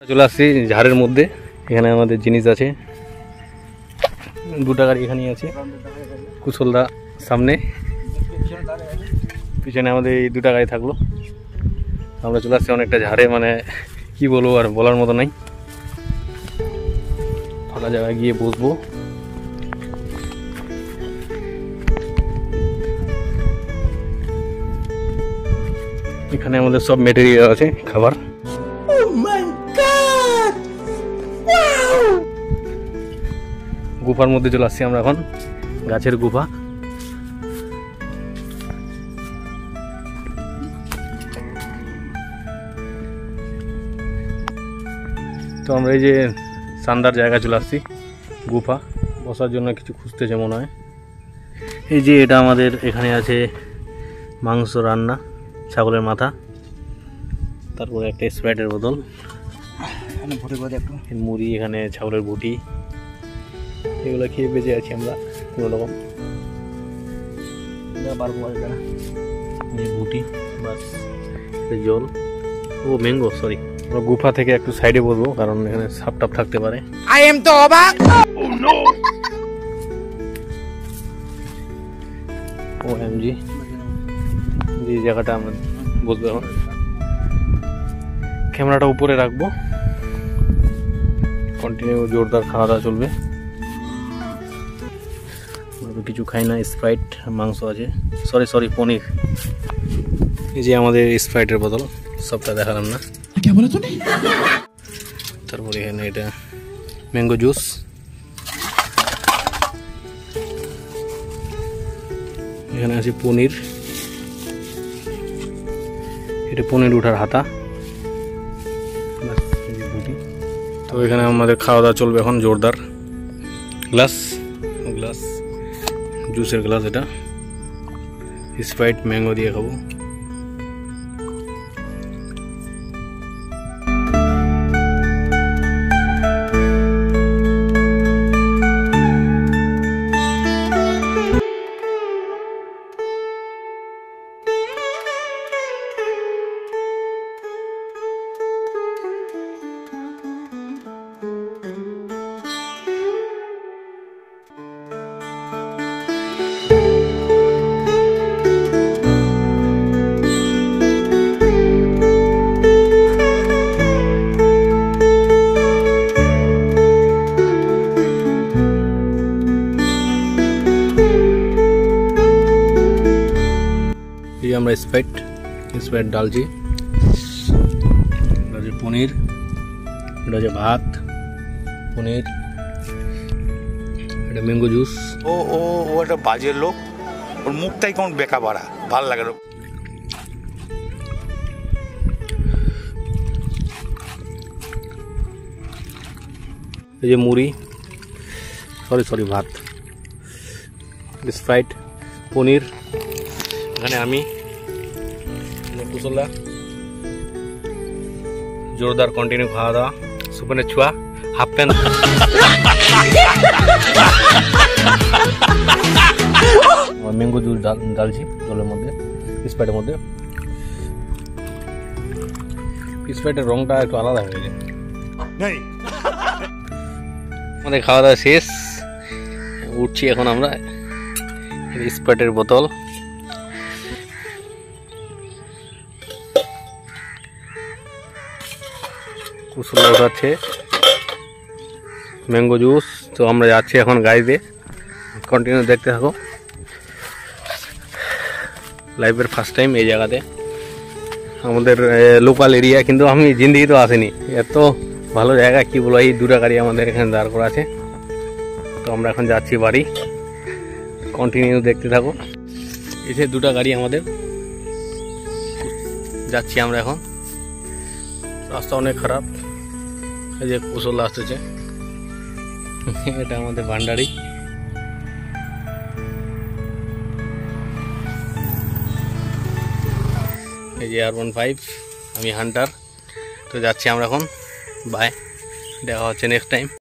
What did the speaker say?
চলে আসছি ঝাড়ের মধ্যে। এখানে আমাদের জিনিস আছে, দুটা গাড়ি এখানেই আছে। কুশলদা সামনে, পিছনে আমাদের এই দুটা গাড়ি থাকলো। আমরা চলে আসছি অনেকটা ঝাড়ে, মানে কি বলবো আর বলার মতো নাই। ফাঁকা জায়গায় গিয়ে বসবো। এখানে আমাদের সব মেটেরিয়াল আছে খাবার। গুফার মধ্যে চলে আসছি আমরা এখন, গাছের গুফা। তো আমরা এই যে শানদার জায়গা চলে আসছি, গুফা। বসার জন্য কিছু খুঁজতেছে মনে হয়। এই যে এটা আমাদের এখানে আছে মাংস রান্না, ছাগলের মাথা, তারপরে একটা স্প্রাইটের বোতল, মুড়ি, এখানে ছাগলের বুটি। এগুলো খেয়ে বেঁচে আছি আমরা কোনো রকম। বুটি বাস, জল ও ম্যাঙ্গো। সরি, আমরা গুফা থেকে একটু সাইডে বলবো, কারণ এখানে সাপ টাপ থাকতে পারে। আই এম তো অবাক। ও এমজি, যে জায়গাটা আমরা বসবো এখন। ক্যামেরাটা উপরে রাখবো, কন্টিনিউ জোরদার খাওয়া দাওয়া চলবে। কিছু খাই না, স্প্রাইট, মাংস আছে, সরি পনির। এই যে আমাদের স্প্রাইটের বোতল, সবটা দেখালাম না। তারপরে এখানে এটা ম্যাঙ্গো জুস, এখানে আছে পনির, এটা পনির উঠার হাতা। তো এখানে আমাদের খাওয়া দাওয়া চলবে এখন জোরদার। গ্লাস জুসের গ্লাস, এটা স্প্রাইট ম্যাঙ্গো দিয়ে খাবো। আমরা স্প্রাইট ডালছি, এটা হচ্ছে পনির, এটা হচ্ছে ভাত, পনির, এটা ম্যাঙ্গো জুস। ও ও ও একটা বাজের লোক, ওর মুখটাই কেমন বেকা বাড়া, ভাল লাগে লোক। এই যে মুড়ি, সরি ভাত, স্প্রাইট, পনির, এখানে আমি কুশলদা। জোরদার কন্টিনিউ খাওয়া দাওয়া। সুপনের ছুয়া, হাফ প্যান্ট। ম্যাঙ্গো জুস ডালছি জলের মধ্যে, স্প্রাইটের মধ্যে। স্প্রাইটের রংটা একটু আলাদা হয়ে গেছে। আমাদের খাওয়া দাওয়া শেষ, উঠছি এখন আমরা। স্প্রাইটের বোতল, কুশলদা উঠাচ্ছে ম্যাঙ্গো জুস। তো আমরা যাচ্ছি এখন গাড়িতে, কন্টিনিউ দেখতে থাকো। লাইফের ফার্স্ট টাইম এই জায়গাতে, আমাদের লোকাল এরিয়া, কিন্তু আমি জিন্দিগি তো আসেনি। এত ভালো জায়গা কি বলো। এই দুটা গাড়ি আমাদের এখানে দাঁড় করা আছে। তো আমরা এখন যাচ্ছি বাড়ি, কন্টিনিউ দেখতে থাকো। এই যে দুটা গাড়ি আমাদের, যাচ্ছি আমরা এখন। রাস্তা অনেক খারাপ। এই যে কুশলদা আসতেছে, এটা আমাদের ভান্ডারি। এই যে R15, আমি হান্টার। তো যাচ্ছি আমরা এখন, বাই, দেখা হচ্ছে নেক্সট টাইম।